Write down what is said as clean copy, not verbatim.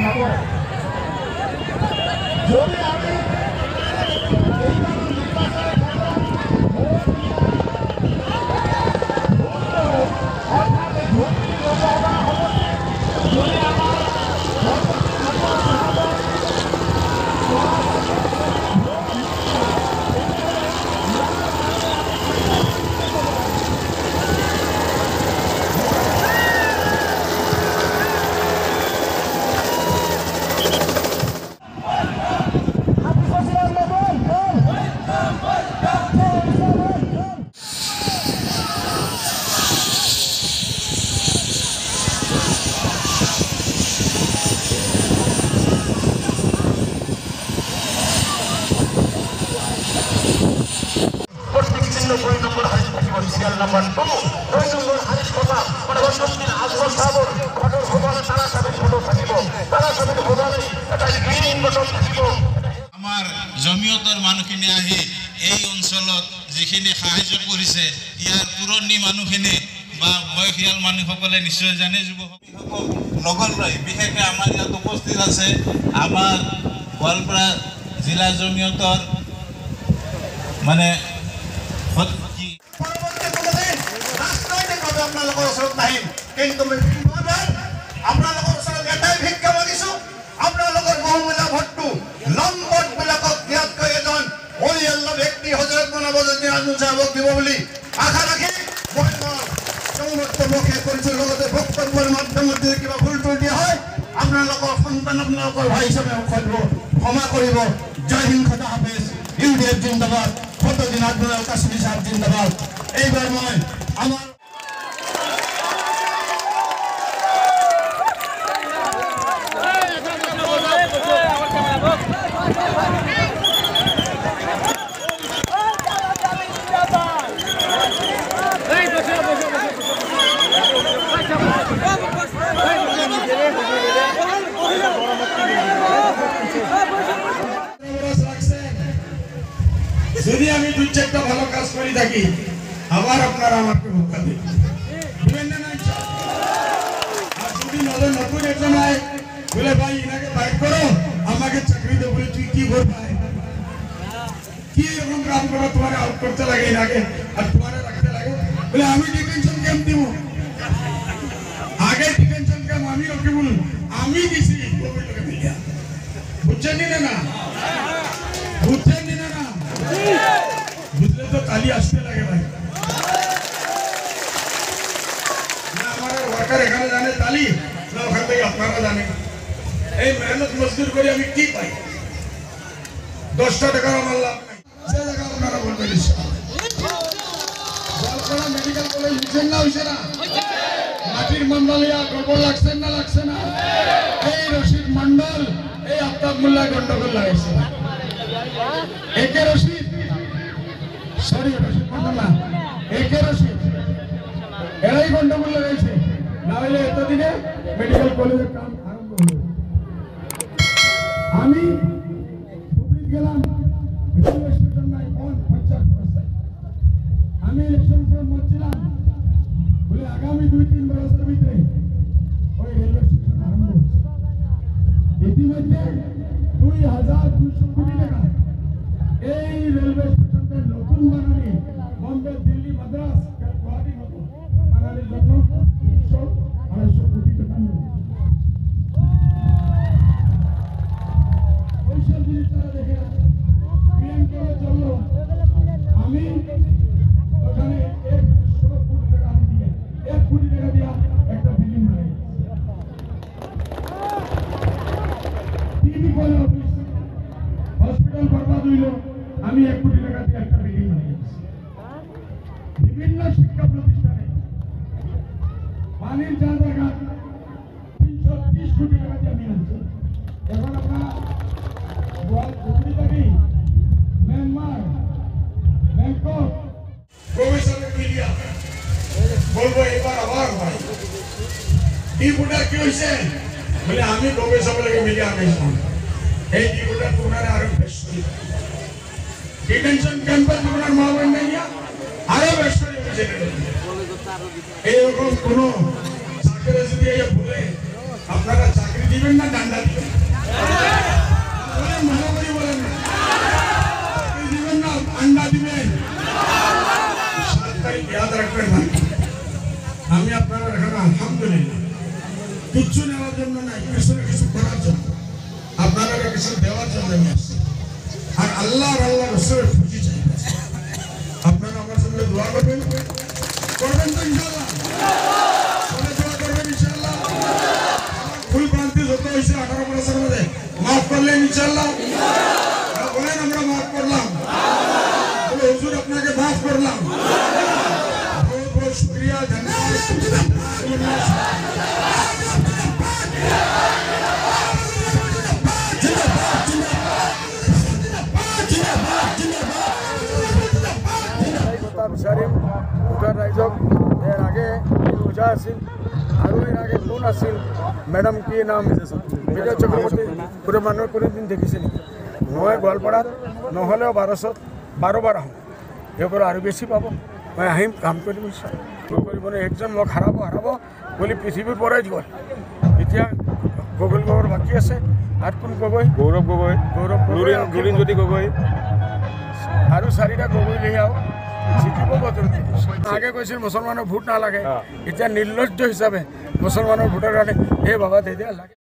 number 2 নম্বর হারিস কথা মানে বসন্তির আজমল সাবর ঘটর ভবনে তারা সবে ছোট থাকিব তারা সবে ভবনে এটা গ্রিন বটন থাকিব আমার জমিয়তৰ মানুহখিনি আহি এই অঞ্চলত যিখিনি সাহায্য কৰিছে ইয়াৰ পুৰণি মানুহখিনি বা বয়সীয়াল মানুহসকলে নিশ্চয় জানে যুৱকসকল নগৰলৈ বিশেষকৈ আমাৰ ইয়াত উপস্থিত আছে আমাৰ গোৱালপাৰা জিলা জমিয়তৰ মানে আপোনালোকৰ ওচৰত নাহিম কিন্তু আপোনালোকৰ ওচৰত এটাই ভিক্ষা মাগিছো আপোনালোকৰ বহুমূলীয়া ভোটটো লম্বটবিলাকক দিয়াতকৈ এজন পৰিয়ালৰ ব্যক্তি হজৰত নৱাজুদ্দিন আজমল সাহেবক দিব বুলি আশা ৰাখি মই বক্তব্যকে কৰিছোঁ লগতে বক্তব্যৰ মাধ্যমত যদি কিবা ভুল ত্ৰুটি দিয়া হয় আপোনালোকৰ সন্তান আপোনালোকৰ ভাই হিচাপে ক্ষমা কৰিব জয় হিন্দ খোদা হাফেজ ইউডিএফ জিন্দাবাদ ফটোদিন আব্দুল কাশ্মীৰ সাহেব জিন্দাবাদ এইবাৰ মই আমাৰ যদি আমি দুই চারটা ভালো কাজ করি থাকি আবার আপনারা আমাকে ভোক্তা দিবেন না আর যদি নতুন একজন হয় বলে ভাই এনাকে বাইক করো আমাকে চাকরি দেবো বলে তুই কি করবে কি এরকম কাম করো তোমার আউট করতে লাগে এনাকে আর তোমার রাখতে লাগে বলে আমি ডিটেনশন ক্যাম্প দিব আগে ডিটেনশন ক্যাম্প আমি ওকে বলুন আমি দিছি বুঝছেন না বুঝছেন না বুঝলে তো তালি আসতে লাগে ভাই না আমার ওয়ার্কার এখানে জানে তালি না ওখান থেকে আপনারা জানে এই মেহনত মজদুর করে আমি কি পাই 10 টাকা আমার লাভ নাই সে জায়গা আপনারা বলবেন গোয়ালপাড়া মেডিকেল কলেজ হইছে না মাটির মন্ডলিয়া গড়বড় লাগছে না এই রশিদ মন্ডল এই আফতাব মোল্লা গন্ডগোল লাগাইছে একে রশিদ সরি রশিদ মন্ডল না একে রশিদ এরাই গন্ডগোল লাগাইছে না হলে এতদিনে মেডিকেল কলেজের কাম আরম্ভ হলো আমি ধুবড়ি গেলাম রেলওয়ে স্টেশন নাই পঞ্চায়েত রাস্তায় আমি ইলেকশন করছিলাম বলে আগামী 2-3 বছরের ভিতরে ওই রেলওয়ে স্টেশন আরম্ভ হচ্ছে ইতিমধ্যে 2200 কোটি টাকা এই রেলওয়ে স্টেশনের নতুন বানানি বম্বে দিল্লি মাদ্রাস গুয়াহাটির মতো বানানির জন্য 200-250 কোটি টাকা ওইসব জিনিস তারা দেখে পিএম করে চললো আমি ওখানে 100 কোটি টাকা আমি দিয়ে 1 কোটি টাকা দিয়া একটা বিল্ডিং বানাই টিভি কল অফিস হসপিটাল বরবাদ হইল আমি 1 কোটি টাকা দিয়ে একটা বিল্ডিং বানাই বিভিন্ন শিক্ষা প্রতিষ্ঠানে পানির জায়গা 330 কোটি টাকা দিয়ে আমি আনছি এখন আপনারা ধুবড়ি থেকে মিয়ানমার ব্যাংকক প্রফেসরের মিডিয়া বলবো এবার আবার ভাই ডিপুটার কি হয়েছে বলে আমি প্রফেসরকে মিডিয়া পেয়েছিলাম এই ডিপুটার তোমার আরো বেশ ডিটেনশন ক্যাম্পের তোমার মা বোন নিয়ে আরো বেশ এইরকম কোনো চাকরি যদি ভুলে আপনারা চাকরি দিবেন না ডান্ডা দিবেন মনে করি বলেন দিবেন না আন্ডা দিবেন 7 তারিখ ইয়াদ রাখবেন না আমি আপনারা এখানে আলহামদুলিল্লাহ কিছু নেওয়ার জন্য নাই কিছু না কিছু করার জন্য আপনারা কিছু দেওয়ার জন্য আমি আসছি আর আল্লাহ রসুলের খুশি চাই আপনারা আমার সঙ্গে দোয়া করবেন তো ইনশাআল্লাহ সবাই দোয়া করবেন ইনশাআল্লাহ ফুল ক্রান্তি যত হয়েছে 18 বছরের মধ্যে মাফ করলেন ইনশাআল্লাহ বলেন আমরা মাফ করলাম বলে হুজুর আপনাকে মাফ করলাম বহুত বহুত শুকরিয়া ধন্যবাদ বিচাৰিম ভোটাৰ ৰাইজক ইয়াৰ আগে পূজা আছিল আৰু ইয়াৰ আগে কোন আছিল মেডাম কি নাম বিজয় চক্ৰৱৰ্তী কোনো মানুহে কোনোদিন দেখিছে নেকি মই গোৱালপাৰাত নহ'লেও 12 বাৰ আহোঁ সেইবোৰ আৰু বেছি পাব মই আহিম কাম কৰিম কৰিব নে একজন মোক হাৰাব বুলি পৃথিৱীৰ পৰাই গ'ল এতিয়া গগৈ বাকী আছে আৰু কোন গগৈ গৌৰৱ গগৈ গগৈ আৰু 4টা গগৈ লৈ আহক জিকিব বদলতে আগে কৈছিল মুছলমানৰ ভোট নালাগে এতিয়া নিৰ্লজ্জ হিচাপে মুছলমানৰ ভোটৰ কাৰণে এই বাবা দে দিয়া লাগে